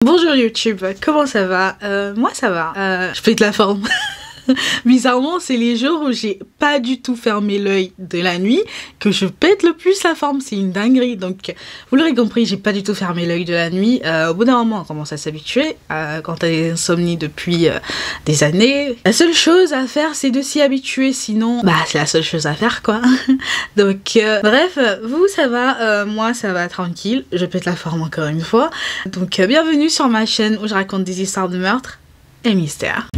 Bonjour YouTube, comment ça va? Moi ça va, je pète la forme. Bizarrement, c'est les jours où j'ai pas du tout fermé l'œil de la nuit que je pète le plus la forme, c'est une dinguerie. Donc, vous l'aurez compris, j'ai pas du tout fermé l'œil de la nuit. Au bout d'un moment, on commence à s'habituer. Quand t'as des insomnies depuis des années, la seule chose à faire, c'est de s'y habituer. Sinon, bah, c'est la seule chose à faire, quoi. Donc, bref, vous, ça va. Moi, ça va tranquille. Je pète la forme encore une fois. Donc, bienvenue sur ma chaîne où je raconte des histoires de meurtres et mystères.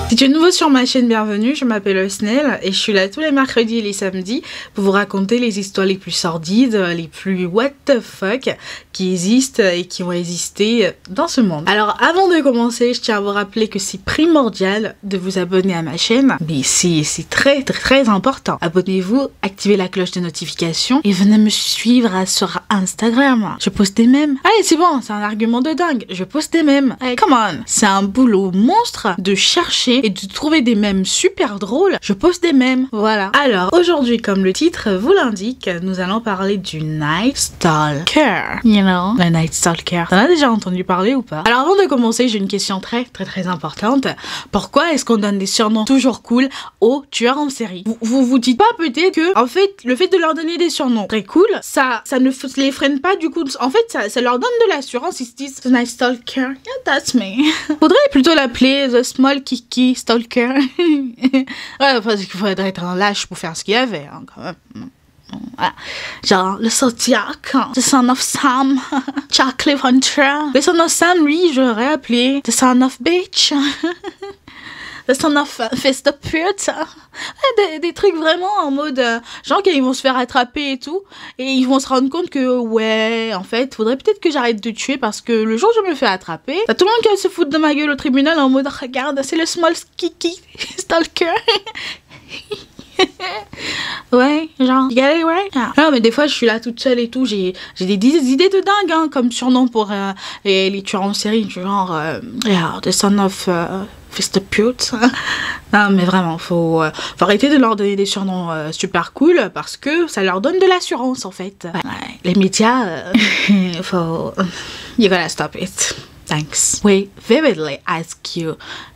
Si tu es nouveau sur ma chaîne, bienvenue, je m'appelle Snell et je suis là tous les mercredis et les samedis pour vous raconter les histoires les plus sordides, les plus what the fuck qui existent et qui ont existé dans ce monde. Alors avant de commencer, je tiens à vous rappeler que c'est primordial de vous abonner à ma chaîne, mais c'est très important. Abonnez-vous, activez la cloche de notification et venez me suivre sur Instagram. Je poste des mèmes. Allez, c'est bon, c'est un argument de dingue. Je poste des mèmes. Allez, come on. C'est un boulot monstre de chercher et de trouver des mèmes super drôles. Je poste des mèmes, voilà. Alors, aujourd'hui, comme le titre vous l'indique, nous allons parler du Night Stalker. You know, le Night Stalker. T'en as déjà entendu parler ou pas? Alors, avant de commencer, j'ai une question très importante. Pourquoi est-ce qu'on donne des surnoms toujours cool aux tueurs en série? Vous dites pas peut-être que, en fait, le fait de leur donner des surnoms très cool, ça ne les freine pas du coup. En fait, ça leur donne de l'assurance. Ils se disent, The Night Stalker, yeah, that's me. Faudrait plutôt l'appeler The Small Kiki Stalker. Ouais, parce qu'il faudrait être un lâche pour faire ce qu'il y avait, hein, quand même. Voilà. Genre, le Zodiac, The Son of Sam, Jack Levanter. Le Son of Sam, lui, j'aurais appelé The Son of Bitch. The Son of Fist of Pute. Des trucs vraiment en mode genre qu'ils vont se faire attraper et tout, et ils vont se rendre compte que ouais, en fait faudrait peut-être que j'arrête de tuer parce que le jour où je me fais attraper, t'as tout le monde qui va se foutre de ma gueule au tribunal en mode regarde, c'est le Small Kiki Stalker. Ouais, genre, you get it right? Non, mais des fois, je suis là toute seule et tout, j'ai des idées de dingue, hein, comme surnom pour les tueurs en série, genre, yeah, The Son of Fist of Pute. Non, mais vraiment, faut arrêter de leur donner des surnoms super cool, parce que ça leur donne de l'assurance, en fait. Ouais, les médias, you gotta stop it. Thanks. We vividly ask you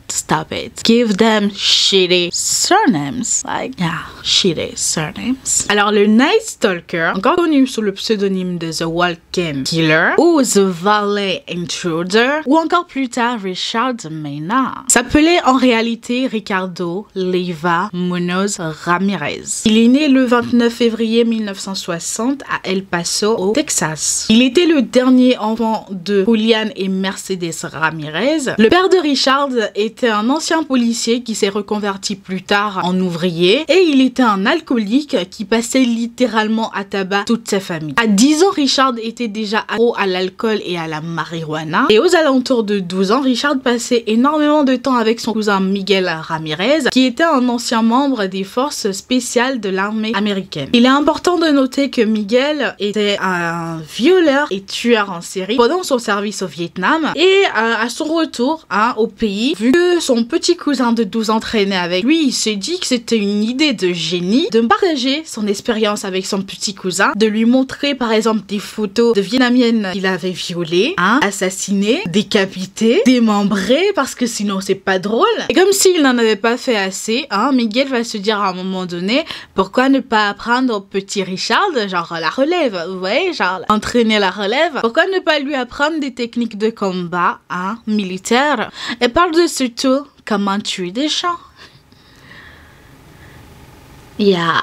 to stop it. Give them shitty surnames. Like, yeah, shitty surnames. Alors, le Night Stalker, encore connu sous le pseudonyme de The Walking Killer, ou The Valley Intruder, ou encore plus tard Richard Maynard, s'appelait en réalité Ricardo Leiva Munoz Ramirez. Il est né le 29 février 1960 à El Paso, au Texas. Il était le dernier enfant de Julian et Mercedes Ramirez. Le père de Richard était un ancien policier qui s'est reconverti plus tard en ouvrier, et il était un alcoolique qui passait littéralement à tabac toute sa famille. À 10 ans, Richard était déjà accro à l'alcool et à la marijuana, et aux alentours de 12 ans, Richard passait énormément de temps avec son cousin Miguel Ramirez, qui était un ancien membre des forces spéciales de l'armée américaine. Il est important de noter que Miguel était un violeur et tueur en série pendant son service au Vietnam, et à son retour au pays, vu que son petit cousin de 12 ans traînait avec lui, il s'est dit que c'était une idée de génie de partager son expérience avec son petit cousin, de lui montrer par exemple des photos de Vietnamiennes qu'il avait violées, assassinées, décapitées, démembrées, parce que sinon c'est pas drôle. Et comme s'il n'en avait pas fait assez, Miguel va se dire à un moment donné, pourquoi ne pas apprendre au petit Richard, genre la relève, vous voyez, genre entraîner la relève, pourquoi ne pas lui apprendre des techniques de combat militaires, et parle de surtout comment tuer des gens. Yeah.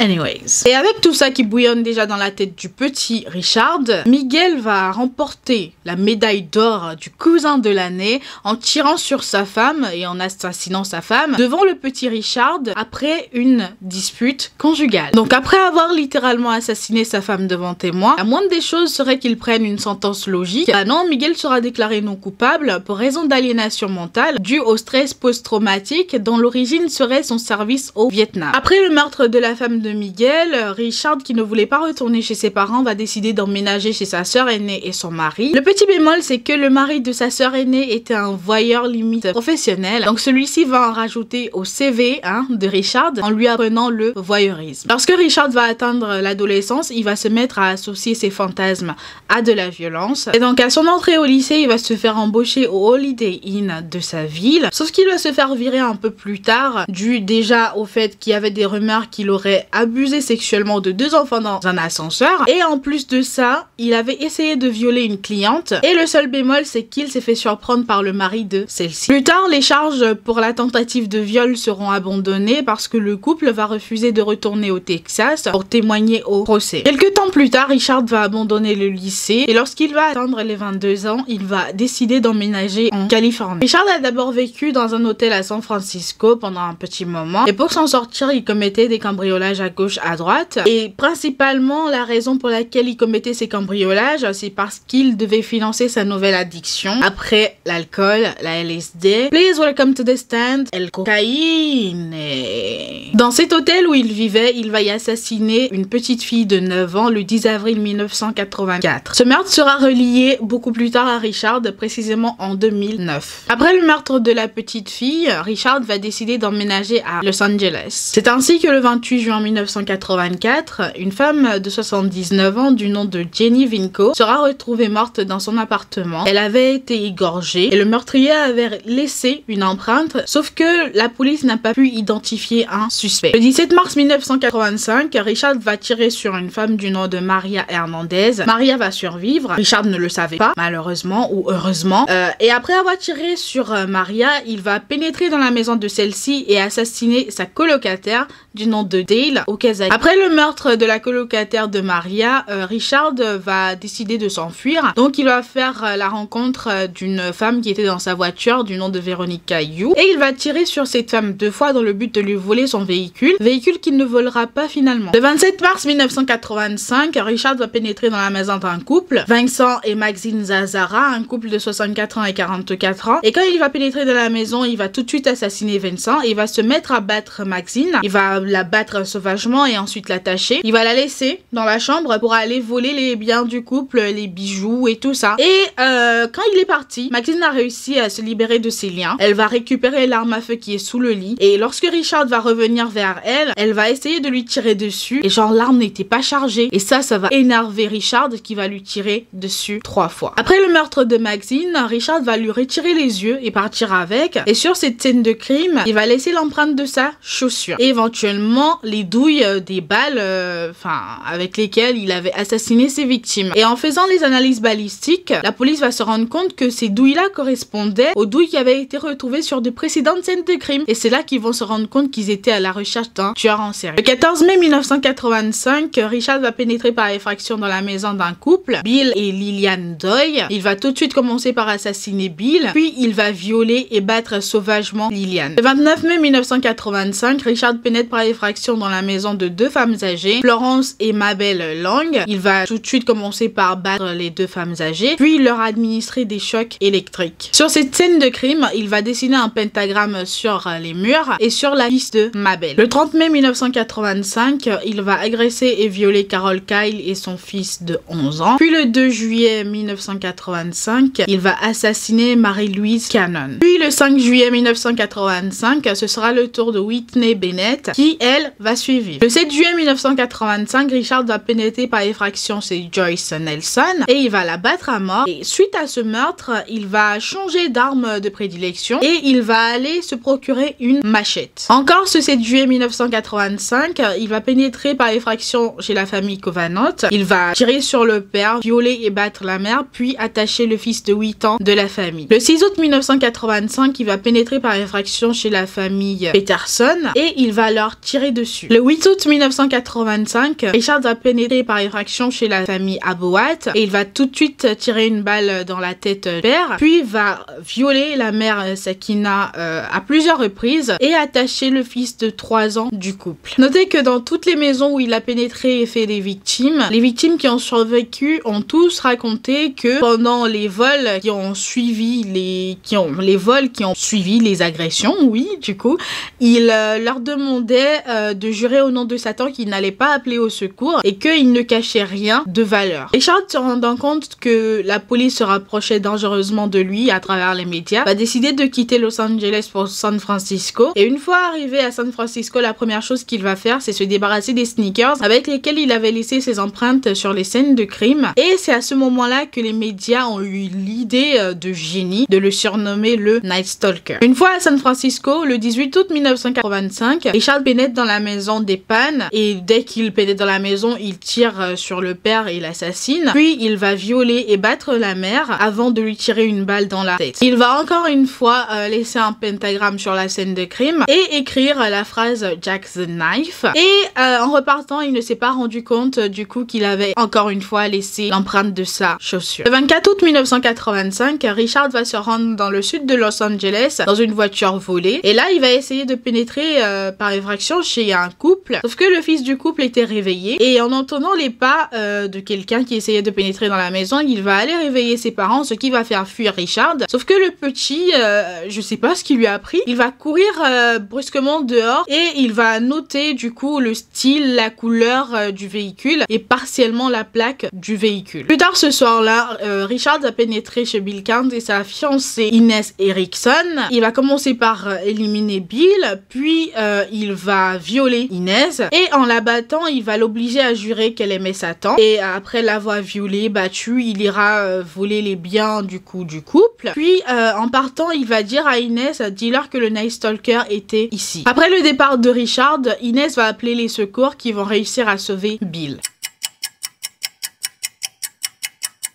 Anyways. Et avec tout ça qui bouillonne déjà dans la tête du petit Richard, Miguel va remporter la médaille d'or du cousin de l'année en tirant sur sa femme et en assassinant sa femme devant le petit Richard après une dispute conjugale. Donc après avoir littéralement assassiné sa femme devant témoin, la moindre des choses serait qu'il prenne une sentence logique. Ah non, Miguel sera déclaré non coupable pour raison d'aliénation mentale due au stress post-traumatique dont l'origine serait son service au Vietnam. Après le meurtre de la femme de de Miguel, Richard, qui ne voulait pas retourner chez ses parents, va décider d'emménager chez sa sœur aînée et son mari. Le petit bémol, c'est que le mari de sa sœur aînée était un voyeur limite professionnel, donc celui-ci va en rajouter au CV de Richard en lui apprenant le voyeurisme. Lorsque Richard va atteindre l'adolescence, il va se mettre à associer ses fantasmes à de la violence. Et donc à son entrée au lycée, il va se faire embaucher au Holiday Inn de sa ville, sauf qu'il va se faire virer un peu plus tard, dû déjà au fait qu'il y avait des rumeurs qu'il aurait abusé sexuellement de 2 enfants dans un ascenseur. Et en plus de ça, il avait essayé de violer une cliente. Et le seul bémol, c'est qu'il s'est fait surprendre par le mari de celle-ci. Plus tard, les charges pour la tentative de viol seront abandonnées parce que le couple va refuser de retourner au Texas pour témoigner au procès. Quelques temps plus tard, Richard va abandonner le lycée et lorsqu'il va atteindre les 22 ans, il va décider d'emménager en Californie. Richard a d'abord vécu dans un hôtel à San Francisco pendant un petit moment et pour s'en sortir, il commettait des cambriolages à gauche, à droite. Et principalement, la raison pour laquelle il commettait ces cambriolages, c'est parce qu'il devait financer sa nouvelle addiction. Après l'alcool, la LSD, please welcome to the stand, el cocaïne. Dans cet hôtel où il vivait, il va y assassiner une petite fille de 9 ans le 10 avril 1984. Ce meurtre sera relié beaucoup plus tard à Richard, précisément en 2009. Après le meurtre de la petite fille, Richard va décider d'emménager à Los Angeles. C'est ainsi que le 28 juin 1984, une femme de 79 ans du nom de Jenny Vinco sera retrouvée morte dans son appartement. Elle avait été égorgée et le meurtrier avait laissé une empreinte, sauf que la police n'a pas pu identifier un suspect. Le 17 mars 1985, Richard va tirer sur une femme du nom de Maria Hernandez. Maria va survivre. Richard ne le savait pas, malheureusement ou heureusement. Et après avoir tiré sur Maria, il va pénétrer dans la maison de celle-ci et assassiner sa colocataire du nom de Dale Okazaki. Après le meurtre de la colocataire de Maria, Richard va décider de s'enfuir. Donc il va faire la rencontre d'une femme qui était dans sa voiture du nom de Veronica Yu. Et il va tirer sur cette femme 2 fois dans le but de lui voler son véhicule qu'il ne volera pas finalement. Le 27 mars 1985, Richard va pénétrer dans la maison d'un couple, Vincent et Maxine Zazara, un couple de 64 ans et 44 ans. Et quand il va pénétrer dans la maison, il va tout de suite assassiner Vincent et il va se mettre à battre Maxine. Il va la battre sauvagement et ensuite l'attacher. Il va la laisser dans la chambre pour aller voler les biens du couple, les bijoux et tout ça. Et quand il est parti, Maxine a réussi à se libérer de ses liens. Elle va récupérer l'arme à feu qui est sous le lit. Et lorsque Richard va revenir vers elle, elle va essayer de lui tirer dessus. Et genre l'arme n'était pas chargée. Et ça va énerver Richard qui va lui tirer dessus 3 fois. Après le meurtre de Maxine, Richard va lui retirer les yeux et partir avec. Et sur cette scène de crime, il va laisser l'empreinte de sa chaussure. Et éventuellement les douilles des balles avec lesquelles il avait assassiné ses victimes. Et en faisant les analyses balistiques, la police va se rendre compte que ces douilles-là correspondaient aux douilles qui avaient été retrouvées sur de précédentes scènes de crime. Et c'est là qu'ils vont se rendre compte qu'ils étaient à la recherche d'un tueur en série. Le 14 mai 1985, Richard va pénétrer par effraction dans la maison d'un couple, Bill et Lillian Doyle. Il va tout de suite commencer par assassiner Bill, puis il va violer et battre sauvagement Lillian. Le 29 mai 1985, Richard pénètre par effraction dans la maison de 2 femmes âgées, Florence et Mabel Lang. Il va tout de suite commencer par battre les 2 femmes âgées, puis leur administrer des chocs électriques. Sur cette scène de crime, il va dessiner un pentagramme sur les murs et sur la liste de Mabel. Le 30 mai 1985, il va agresser et violer Carol Kyle et son fils de 11 ans. Puis le 2 juillet 1985, il va assassiner Marie-Louise Cannon. Puis le 5 juillet 1985, ce sera le tour de Whitney Bennett qui, elle, va suivre. Le 7 juillet 1985, Richard va pénétrer par effraction chez Joyce Nelson et il va la battre à mort. Et suite à ce meurtre, il va changer d'arme de prédilection et il va aller se procurer une machette. Encore ce 7 juillet 1985, il va pénétrer par effraction chez la famille Covenant. Il va tirer sur le père, violer et battre la mère, puis attacher le fils de 8 ans de la famille. Le 6 août 1985, il va pénétrer par effraction chez la famille Peterson et il va leur tirer dessus. Le 8 août 1985, Richard va pénétrer par effraction chez la famille Abowat et il va tout de suite tirer une balle dans la tête du père, puis va violer la mère Sakina à plusieurs reprises et attacher le fils de 3 ans du couple. Notez que dans toutes les maisons où il a pénétré et fait les victimes qui ont survécu ont tous raconté que pendant les vols qui ont suivi les agressions, oui, du coup, il leur demandait de jurer jurait au nom de Satan qu'il n'allait pas appeler au secours et qu'il ne cachait rien de valeur. Richard, se rendant compte que la police se rapprochait dangereusement de lui à travers les médias, va décider de quitter Los Angeles pour San Francisco. Et une fois arrivé à San Francisco, la première chose qu'il va faire, c'est se débarrasser des sneakers avec lesquels il avait laissé ses empreintes sur les scènes de crime. Et c'est à ce moment-là que les médias ont eu l'idée de génie de le surnommer le Night Stalker. Une fois à San Francisco, le 18 août 1985, Richard pénètre dans la maison des Pan et dès qu'il pénètre dans la maison, il tire sur le père et l'assassine. Puis il va violer et battre la mère avant de lui tirer une balle dans la tête. Il va encore une fois laisser un pentagramme sur la scène de crime et écrire la phrase Jack the Knife. Et en repartant, il ne s'est pas rendu compte du coup qu'il avait encore une fois laissé l'empreinte de sa chaussure. Le 24 août 1985, Richard va se rendre dans le sud de Los Angeles dans une voiture volée. Et là, il va essayer de pénétrer par effraction chez un couple. Sauf que le fils du couple était réveillé et en entendant les pas de quelqu'un qui essayait de pénétrer dans la maison, il va aller réveiller ses parents, ce qui va faire fuir Richard. Sauf que le petit, je sais pas ce qu'il lui a appris, il va courir brusquement dehors et il va noter du coup le style, la couleur du véhicule et partiellement la plaque du véhicule. Plus tard ce soir-là, Richard a pénétré chez Bill Count et sa fiancée Inez Erickson. Il va commencer par éliminer Bill, puis il va violer Inez et en la battant, il va l'obliger à jurer qu'elle aimait Satan. Et après l'avoir violée, battue, il ira voler les biens du coup du couple. Puis en partant, il va dire à Inez, dis-leur que le Night Stalker était ici. Après le départ de Richard, Inez va appeler les secours qui vont réussir à sauver Bill.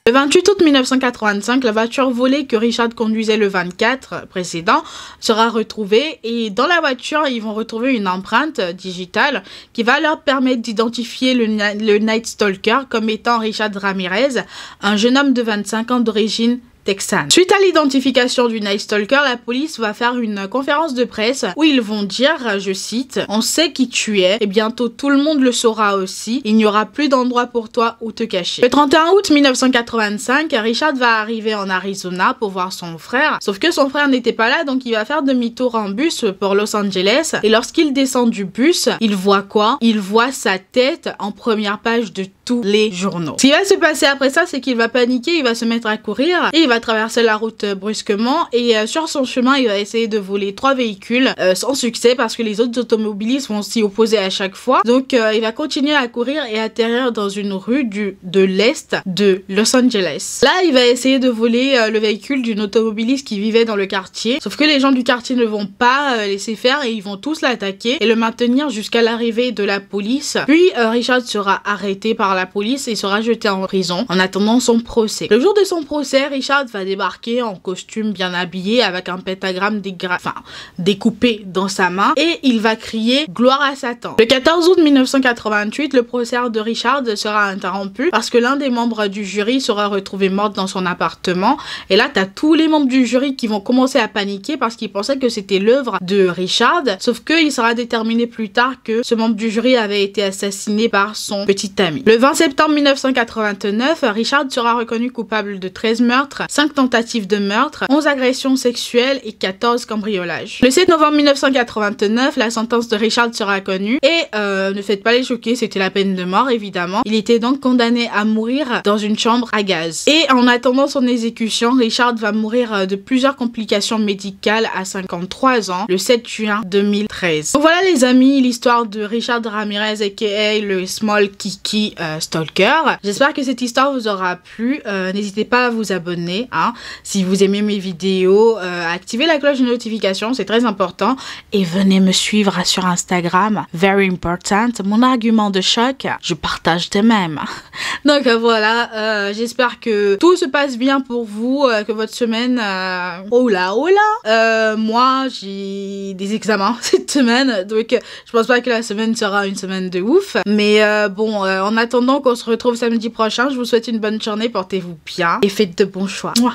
Le 28 août 1985, la voiture volée que Richard conduisait le 24 précédent sera retrouvée et dans la voiture, ils vont retrouver une empreinte digitale qui va leur permettre d'identifier le Night Stalker comme étant Richard Ramirez, un jeune homme de 25 ans d'origine texane. Suite à l'identification du Night Stalker, la police va faire une conférence de presse où ils vont dire, je cite, « On sait qui tu es et bientôt tout le monde le saura aussi. Il n'y aura plus d'endroit pour toi où te cacher. » Le 31 août 1985, Richard va arriver en Arizona pour voir son frère. Sauf que son frère n'était pas là, donc il va faire demi-tour en bus pour Los Angeles. Et lorsqu'il descend du bus, il voit quoi? Il voit sa tête en première page de tous les journaux. Ce qui va se passer après ça, c'est qu'il va paniquer, il va se mettre à courir et il va traverser la route brusquement et sur son chemin, il va essayer de voler 3 véhicules sans succès parce que les autres automobilistes vont s'y opposer à chaque fois. Donc il va continuer à courir et atterrir dans une rue de l'est de Los Angeles. Là, il va essayer de voler le véhicule d'une automobiliste qui vivait dans le quartier. Sauf que les gens du quartier ne vont pas laisser faire et ils vont tous l'attaquer et le maintenir jusqu'à l'arrivée de la police. Puis Richard sera arrêté par la police et sera jeté en prison en attendant son procès. Le jour de son procès, Richard va débarquer en costume bien habillé avec un pentagramme découpé dans sa main et il va crier gloire à Satan. Le 14 août 1988, le procès de Richard sera interrompu parce que l'un des membres du jury sera retrouvé mort dans son appartement et là t'as tous les membres du jury qui vont commencer à paniquer parce qu'ils pensaient que c'était l'œuvre de Richard, sauf que il sera déterminé plus tard que ce membre du jury avait été assassiné par son petit ami. Le 20 septembre 1989, Richard sera reconnu coupable de 13 meurtres, 5 tentatives de meurtre, 11 agressions sexuelles et 14 cambriolages. Le 7 novembre 1989, la sentence de Richard sera connue et ne faites pas les choquer, c'était la peine de mort évidemment. Il était donc condamné à mourir dans une chambre à gaz. Et en attendant son exécution, Richard va mourir de plusieurs complications médicales à 53 ans le 7 juin 2013. Donc voilà les amis, l'histoire de Richard Ramirez aka le Small Kiki Stalker. J'espère que cette histoire vous aura plu. N'hésitez pas à vous abonner si vous aimez mes vidéos, activez la cloche de notification, c'est très important et venez me suivre sur Instagram, very important, mon argument de choc, je partage de même. Donc voilà, j'espère que tout se passe bien pour vous, que votre semaine, moi j'ai des examens cette semaine, donc je pense pas que la semaine sera une semaine de ouf, mais bon, en attendant qu'on se retrouve samedi prochain, je vous souhaite une bonne journée, portez-vous bien et faites de bons choix. Mouah.